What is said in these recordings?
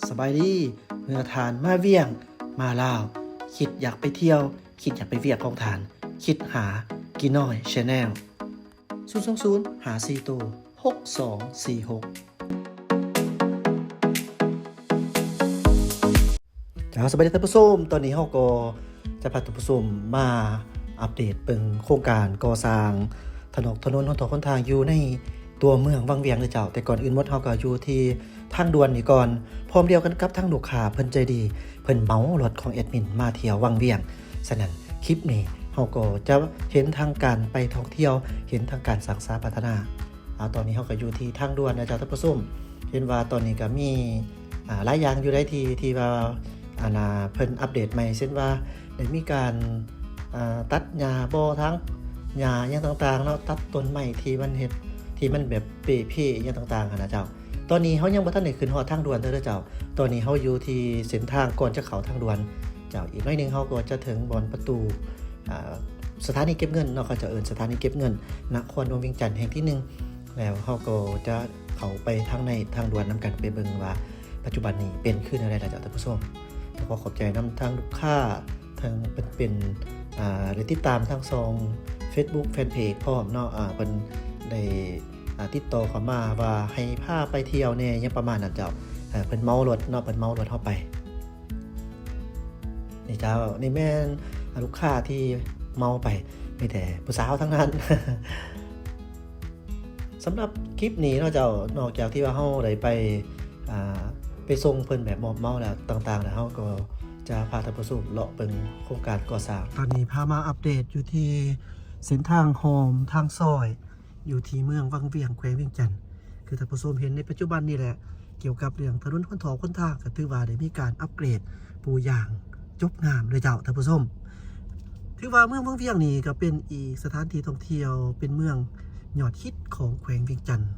สบายดีเมื่อทานมาเวียงมาลาวคิดอยากไปเที่ยวคิดอยากไปเวียกของทานคิดหากินน้อยชาแนล020หา4ตัว6246สวัสดีท่านผู้ชมตอนนี้เราก็จะพาท่านผู้ชมมาอัปเดตเบิ่งโครงการก่อสร้างถนนหนทางอยู่ในตัวเมืองวังเวียงเลยเจ้าแต่ก่อนอื่นหมดเฮาก็อยู่ที่ทางด่วนนี่ก่อนพร้อมเดียวกันกับทางลูกค้าเพิ่นใจดีเพิ่นเหมารถของแอดมินมาเที่ยววังเวียงฉะนั้นคลิปนี้เฮาก็จะเห็นทางการไปท่องเที่ยวเห็นทางการสร้างสรรค์พัฒนาตอนนี้เฮาก็อยู่ที่ทางด่วนนะเจ้าท่านผู้ชมเห็นว่าตอนนี้ก็มีหลายอย่างอยู่ได้ที่ว่าเพิ่นอัปเดตใหม่เช่นว่าได้มีการตัดหญ้าบ่ทั้งหญ้าอย่างต่างๆแล้วตัดต้นไม้ที่มันเฮ็ดที่มันแบบเป้ๆอย่างต่างๆนะเจ้าตอนนี้เฮายังบ่ทันได้ขึ้นฮอดทางด่วนเด้อเจ้าตอนนี้เฮาอยู่ที่เส้นทางก่อนจะเข้าทางด่วนเจ้าอีกหน่อยนึงเฮาก็จะถึงบอนประตูสถานีเก็บเงินเนาะเขาจะเอิ้นสถานีเก็บเงินนครหลวงเวียงจันทน์แห่งที่1แล้วเฮาก็จะเข้าไปทางในทางด่วนนำกันไปเบิ่งว่าปัจจุบันนี้เป็นขึ้นอะไรล่ะเจ้าท่านผู้ชมขอขอบใจนำทางลูกค้าทางเป็นได้ติดตามทางซอง Facebook Fanpage พร้อมเนาะเพิ่นได้ติดต่อเข้ามาว่าให้พาไปเที่ยวแน่ยังประมาณนั้นเจ้าเพิ่นเมารถเนาะเพิ่นเมารถเฮาไปนี่เจ้านี่แม่นลูกค้าที่เมาไปมีแต่ผู้สาวทั้งนั้น สำหรับคลิปนี้เนาะเจ้านอกจากที่ว่าเฮาได้ไปส่งเพิ่นแบบมอบเมาแล้วต่างๆแล้วเฮาก็จะพาท่านผู้ชมเลาะเบิ่งโครงการก่อสร้างตอนนี้พามาอัปเดตอยู่ที่เส้นทางโฮมทางซอยอยู่ที่เมืองวังเวียงแขวงเวียงจันทน์คือท่านผู้ชมเห็นในปัจจุบันนี่แหละเกี่ยวกับเรื่องถนนคนทางก็ถือว่าได้มีการอัปเกรดปูอย่างจบงามเลยเจ้าท่านผู้ชมถือว่าเมืองวังเวียงนี่ก็เป็นอีกสถานที่ท่องเที่ยวเป็นเมืองยอดฮิตของแขวงเวียงจันทน์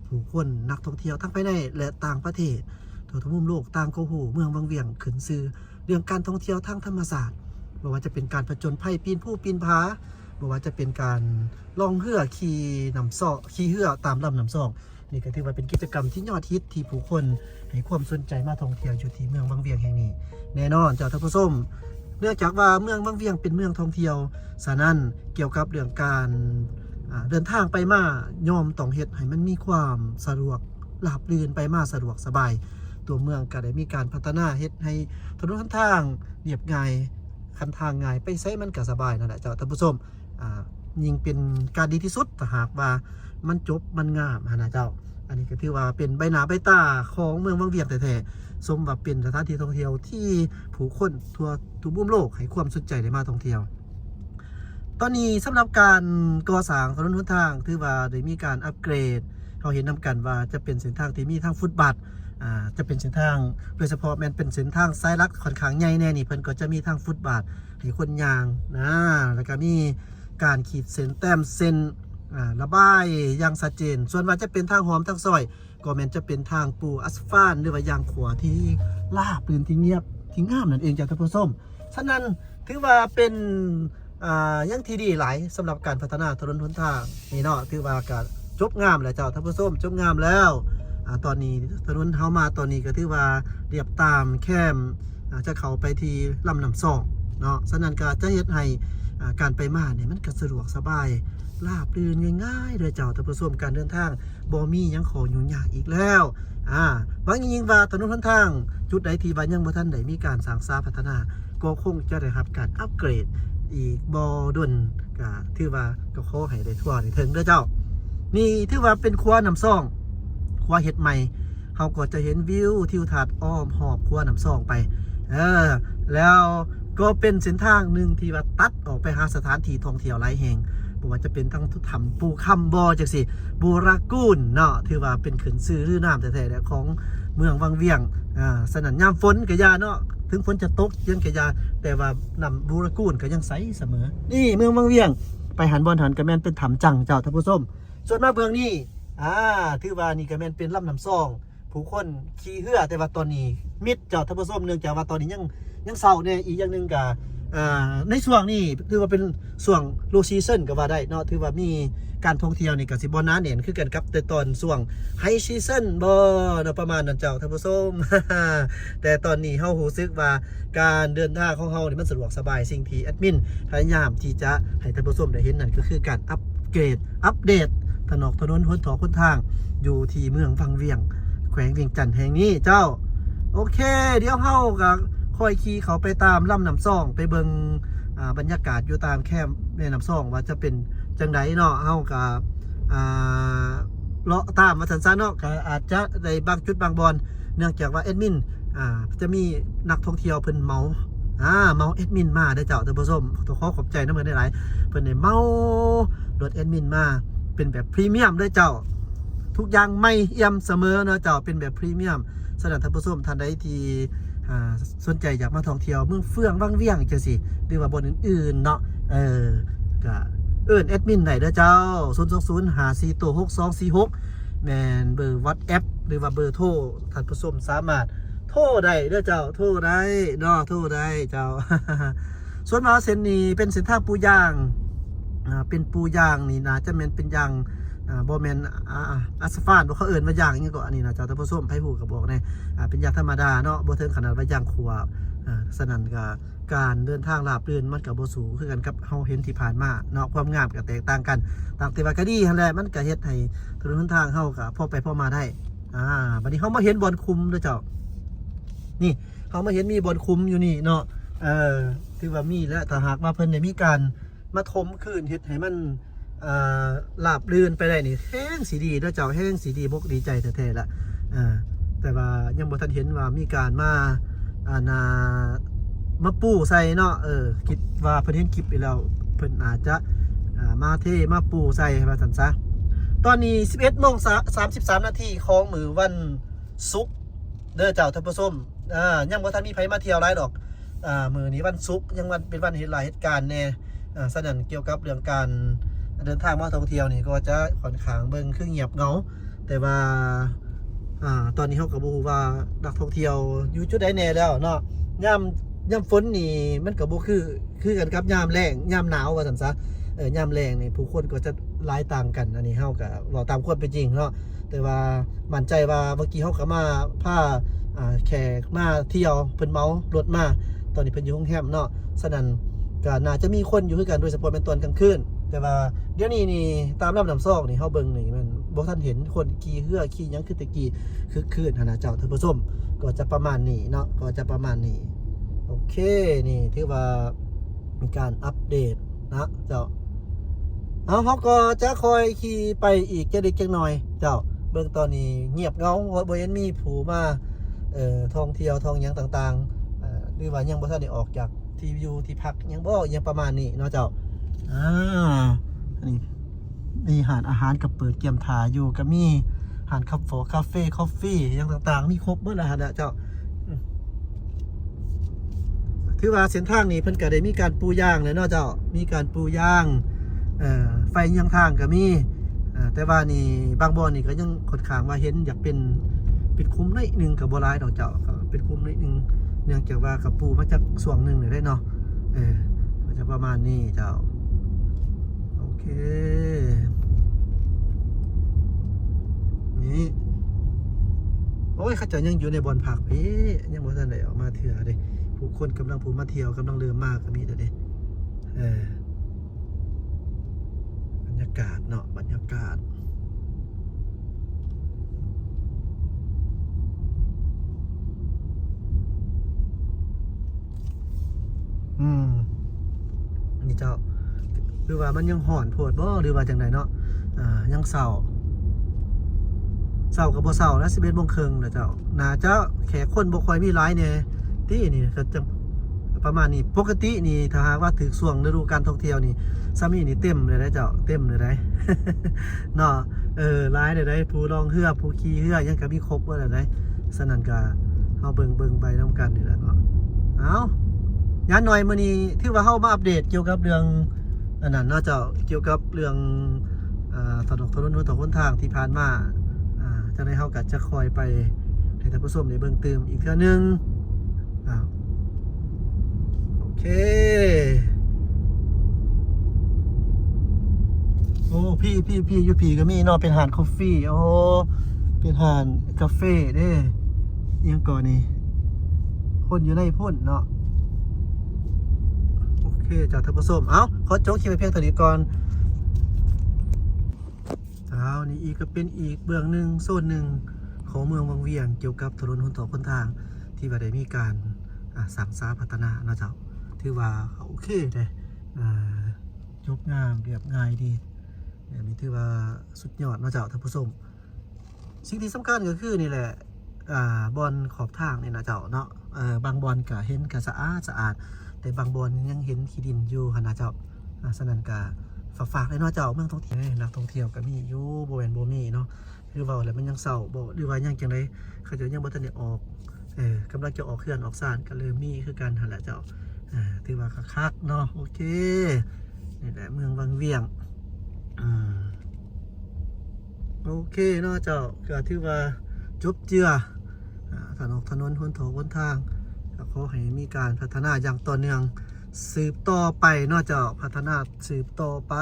ผู้คนนักท่องเที่ยวทั้งภายในและต่างประเทศทั่วทุกมุมโลกต่างก็ฮู้เมืองวังเวียงขึ้นชื่อเรื่องการท่องเที่ยวทางธรรมศาสตร์ไม่ว่าจะเป็นการผจญภัยปีนผู้ปีนผาไม่ว่าจะเป็นการล่องเรือขี่เรือตามลำน้ำซอกนี่ก็ถือว่าเป็นกิจกรรมที่ยอดฮิตที่ผู้คนให้ความสนใจมาท่องเที่ยวอยู่ที่เมืองวังเวียงแห่งนี้แน่นอนเจ้าท่านผู้ชมเนื่องจากว่าเมืองวังเวียงเป็นเมืองท่องเที่ยวฉะนั้นเกี่ยวกับเรื่องการเดินทางไปมาย่อมต้องเฮ็ดให้มันมีความสะดวกราบรื่นไปมาสะดวกสบายตัวเมืองก็ได้มีการพัฒนาเฮ็ดให้ถนนทางเรียบง่ายคันทางง่ายไปไสมันก็สบายนั่นแหละเจ้าท่านผู้ชมยิ่งเป็นการดีที่สุดถ้าหากว่ามันจบมันงามนะเจ้าอันนี้ก็ถือว่าเป็นใบหน้าใบตาของเมืองวังเวียงแท้ๆสมว่าเป็นสถานที่ท่องเที่ยวที่ผู้คนทั่วทุกมุมโลกให้ความสนใจได้มาท่องเที่ยวตอนนี้สำหรับการก่อสร้างถนนหนทางถือว่าได้มีการอัปเกรดเขาเห็นนำกันว่าจะเป็นเส้นทางที่มีทางฟุตบาทจะเป็นเส้นทางโดยเฉพาะแม้นเป็นเส้นทางสายลักค่อนข้างใหญ่แน่นี่เพิ่นก็จะมีทางฟุตบาทให้คนย่างแล้วก็มีการขีดเส้นแต้มเส้นระบายอย่างชัดเจนส่วนว่าจะเป็นทางหอมทางซอยก็แม้นจะเป็นทางปูอัสฟัลต์หรือว่ายางขวาที่ราบรื่นที่เงียบที่งามนั่นเองจ้ะท่านผู้ชมฉะนั้นถือว่าเป็นยังที่ดีหลายสำหรับการพัฒนาถนนหนทางนี่เนาะถือว่าการจบงามแล้วเจ้าท่านผู้ชมจบงามแล้วตอนนี้ถนนเฮามาตอนนี้ก็ถือว่าเรียบตามแคมจะเข้าไปที่ลำน้ำซอกเนาะฉะนั้นก็จะเฮ็ดให้การไปมาเนี่ยมันก็สะดวกสบายราบรื่นง่ายๆเลยเจ้าท่านผู้ชมการเดินทางบ่มีหยังขอยุ่งยากอีกแล้วบางยิ่งว่าถนนหนทางจุดใดที่ว่ายังบ่ทันได้มีการสร้างสรรค์พัฒนาก็คงจะได้รับการอัปเกรดอีกบ่ดนก็ถือว่าก็ขอให้ได้ทั่วได้ถึงเด้อเจ้านี่ถือว่าเป็นครัวน้ำซ่องครัวเฮ็ดใหม่เฮาก็จะเห็นวิวทิวทัศน์อ้อมหอบครัวน้ำซ่องไปแล้วก็เป็นเส้นทางหนึ่งที่ว่าตัดออกไปหาสถานที่ท่องเที่ยวหลายแห่งบ่ว่าจะเป็นทั้งถ้ำปูคำบ่จังซี่บูรากูลเนาะถือว่าเป็นขึ้นชื่อรือน้ำแท้ๆของเมืองวังเวียงสนั่นยามฝนก็อย่าเนาะถึงฝนจะตกยังก็อย่าแต่ว่าน้ำบูรากูลก็ยังใสเสมอนี่เมืองวังเวียงไปหันบอนหันก็แม่นเป็นถ้ำจังเจ้าท่านผู้ชมส่วนมาเมืองนี้ถือว่านี่ก็แม่นเป็นลำน้ำซองผู้คนขี่เรือแต่ว่าตอนนี้มิดเจ้าท่านผู้ชมเนื่องจากว่าตอนนี้ยังเศร้าเนี่ยอีกอย่างนึงก็ ในช่วงนี้ถือว่าเป็นช่วงโลซีซั่นก็ว่าได้เนาะถือว่ามีการท่องเที่ยวนี่ก็สิบ่หนาแน่นคือกันกับแต่ตอนช่วงไฮซีซั่นบ่เนาะประมาณนั้นเจ้าท่านผู้ชม แต่ตอนนี้เฮารู้สึกว่าการเดินทางของเฮานี่มันสะดวกสบายสิ่งที่แอดมินพยายามที่จะให้ท่านผู้ชมได้เห็นนั่นก็คือการอัปเกรดอัปเดตถนนหนทางอยู่ที่เมืองวังเวียงแขวงเวียงจันทน์แห่งนี้เจ้าโอเคเดี๋ยวเฮาก็ค่อยขี่เขาไปตามลำน้ำซ่องไปเบิ่งบรรยากาศอยู่ตามแคมป์แม่น้ำซ่องว่าจะเป็นจังไดเนาะเฮาก็เลาะตามมาสันๆเนาะก็อาจจะได้บางจุดบางบอนเนื่องจากว่าแอดมินจะมีนักท่องเที่ยวเพิ่นเมาแอดมินมาได้เจ้าท่านผู้ชมต้องขอขอบใจน้ำเงินได้หลายเพิ่นได้เมารถแอดมินมาเป็นแบบพรีเมียมเลยเจ้าทุกอย่างไม่เอี่ยมเสมอเนาะเจ้าเป็นแบบพรีเมียมสำหรับท่านผู้ชมท่านใดที่สนใจอยากมาท่องเที่ยวเมืองเฟื่องวังเวียงจังซี่หรือว่าบนอื่นๆเนาะก็แอดมินได้เด้อเจ้า020546246แม่นเบอร์ WhatsApp หรือว่าเบอร์โทรท่านผู้ชมสามารถโทรได้เด้อเจ้าโทรได้เนาะโทรได้เจ้า ส่วนมาเส้นนี้เป็นเส้นทางปูย่างเป็นปูย่างนี่นะจะแม่นเป็นย่างบ่แม่นอัสฟานบ่เขาเอิ้นว่าย่างอีหยังก็อันนี้นะเจ้าท่านผู้ชมไผฮู้ก็บอกแน่เป็นย่างธรรมดาเนาะบ่ถึงขนาดว่าย่างขัวฉะนั้นก็การเดินทางราบรื่นมันก็บ่สูงคือกันกับเฮาเห็นที่ผ่านมาเนาะความงามก็แตกต่างกันต่างแต่ว่าก็ดีหั่นแหละมันก็เฮ็ดให้ถนนหนทางเฮาก็พอไปพอมาได้บัดนี้เฮามาเห็นบ่อนคุมเด้อเจ้านี่เฮามาเห็นมีบ่อนคุมอยู่นี่เนาะถือว่ามีแล้วถ้าหากว่าเพิ่นได้มีการมาถมคืนเฮ็ดให้มันลาบลื่นไปได้นี่แห้งสีดีเด้อเจ้าแห้งสีดีบกดีใจแท้ๆละแต่ว่ายังบ่ทันเห็นว่ามีการมาปูใส่เนาะคิดว่าเพิ่นเห็นคลิปไปแล้วเพิ่นอาจจะมาเทมาปูใส่ว่าซั่นซะตอนนี้ 11:33 นาทีของมื้อวันศุกร์เด้อเจ้าท่านผู้ชมยังบ่ทันมีไผมาเที่ยวหลายดอกมื้อนี้วันศุกร์ยังวันเป็นวันเฮ็ดหลายเหตุการณ์แน่ฉะนั้นเกี่ยวกับเรื่องการเดินทางมาท่องเที่ยวนี่ก็จะค่อนข้างเบิ่งคือเงียบเหงาแต่ว่าตอนนี้เขาก็บ่ฮู้ว่านักท่องเที่ยวอยู่จุดใดแน่แล้วเนาะยามฝนนี่มันก็บ่คือกันกับยามแล้งยามหนาวว่าซั่นซะยามแล้งนี่ผู้คนก็จะหลายต่างกันอันนี้เฮาก็เว้าตามความเป็นจริงเนาะแต่ว่ามั่นใจว่าเมื่อกี้เฮาก็มาพาแขกมาเที่ยวเพิ่นเมารถมาตอนนี้เพิ่นอยู่โรงแรมเนาะฉะนั้นก็น่าจะมีคนอยู่คือกันโดยเฉพาะเป็นตอนกลางคืนแต่ว่าเดี๋ยวนี้นี่ตามลำน้ำซอกนี่เฮาเบิ่งนี่มันบ่ทันเห็นคนขี่เรือขี่หยังคือตะกี้คือคืนหั่นน่ะเจ้าท่านผู้ชมก็จะประมาณนี้เนาะก็จะประมาณนี้โอเคนี่ถือว่ามีการอัปเดตนะเจ้าเฮาก็จะคอยขี่ไปอีกจักเล็กจักน้อยเจ้าเบิ่งตอนนี้เงียบเหงาบ่เห็นมีผู้มาท่องเที่ยวท่องหยังต่างๆหรือว่ายังบ่ทันได้ออกจากที่อยู่ที่พักยังบ่ยังประมาณนี้เนาะเจ้าอันนี้มีหารอาหารกับเปิดเกียมถาอยู่ก็มีหารคาเฟ่คอฟฟี่ยังต่างๆมีครบเบิดแล้วฮะเจ้าถือว่าเส้นทางนี้เพิ่นก็ได้มีการปูย่างเลยเนาะเจ้ามีการปูย่างไฟยังทางก็มีแต่ว่านี่บางบ่อนี่ก็ยังค่อนข้างว่าเห็นอยากเป็นคุ้มนิดนึงกับบ่หลายดอกเจ้าเป็นคุ้มนิดนึงเนื่องจากว่ากับปูมาจากส่วงนึงได้เนาะก็จะประมาณนี้เจ้าโอเคนี่โอ้ยข้าเจ้ายังอยู่ในบ่อนผักยังบ่ทันได้ออกมาเถื่อเด้ผู้คนกำลังมาเที่ยวกำลังเริ่มมากก็มีแต่เด้บรรยากาศเนาะบรรยากาศนี่เจ้าหรือว่ามันยังห่อนโพดบ่หรือว่าจังไดเนาะยังเศร้ากับบ่เศร้าแล้ว11:30แล้วเจ้าน่าจะแขกคนบ่ค่อยมีหลายแน่ตินี่ก็จะประมาณนี้ปกตินี่ถ้าหากว่าถึงช่วงฤดูการท่องเที่ยวนี่ซามีนี่เต็มเลยได้เจ้าเต็มเลยได้ เนาะหลายเลยได้ผู้ลองเรือผู้ขี่เรือยังก็มีครบเบิดแล้วได้ฉะนั้นก็เฮาเบิ่งไปนำกันนี่แหละเนาะย้อนหน่อยมื้อนี้ถือว่าเฮามาอัปเดตเกี่ยวกับเรื่องอันนั้นเนาะเจ้าเกี่ยวกับเรื่องถนนหนทางที่ผ่านมาจังได๋เฮาก็จะคอยไปให้ท่านผู้ชมได้เบิ่งเติมอีกเทื่อนึงโอเค โอ้พี่อยู่พี่ก็มีเนาะเป็นหานคอฟฟี่โอ้เป็นหานกาแฟเด้ยังก่อนนี่คนอยู่ในพ่นเนาะโอเคจากท่านผู้ชมเอ้าขอโจ๊กคลิปไปเพียงเท่านี้ก่อนเช้านี้อีกก็เป็นอีกเบื้องหนึ่งโซนหนึ่งของเมืองวังเวียงเกี่ยวกับถนนหนทางที่ว่าได้มีการสร้างสรรค์พัฒนาเนาะเจ้าถือว่าโอเคเลยยกงามเรียบง่ายดีแบบนี้ถือว่าสุดยอดเนาะเจ้าท่านผู้ชมสิ่งที่สำคัญก็คือนี่แหละบอลขอบทางนี่นะเจ้าเนาะบางบอลก็เห็นก็สะอาดแต่บางบอลยังเห็นขี้ดินอยู่ขนาดเจ้าฉะนั้นก็ฝากเลยเนาะเจ้าเมืองท่องเที่ยวนักท่องเที่ยวก็มีอยู่โบแวนโบมีเนาะคือว่าแล้วมันยังเศร้าบ่หรือว่ายังจังไดเขาจะยังบ่ทันได้ออกกำลังจะออกเคลื่อนออกสารก็เลยมีคือกันหั่นแหละเจ้าถือว่าคักเนาะโอเคนี่แหละเมืองวังเวียงโอเคเนาะเจ้าก็ถือว่าจบเจือถนนหนทางก็ขอให้มีการพัฒนาอย่างต่อเนื่องสืบต่อไปเนาะเจ้าพัฒนาสืบต่อไป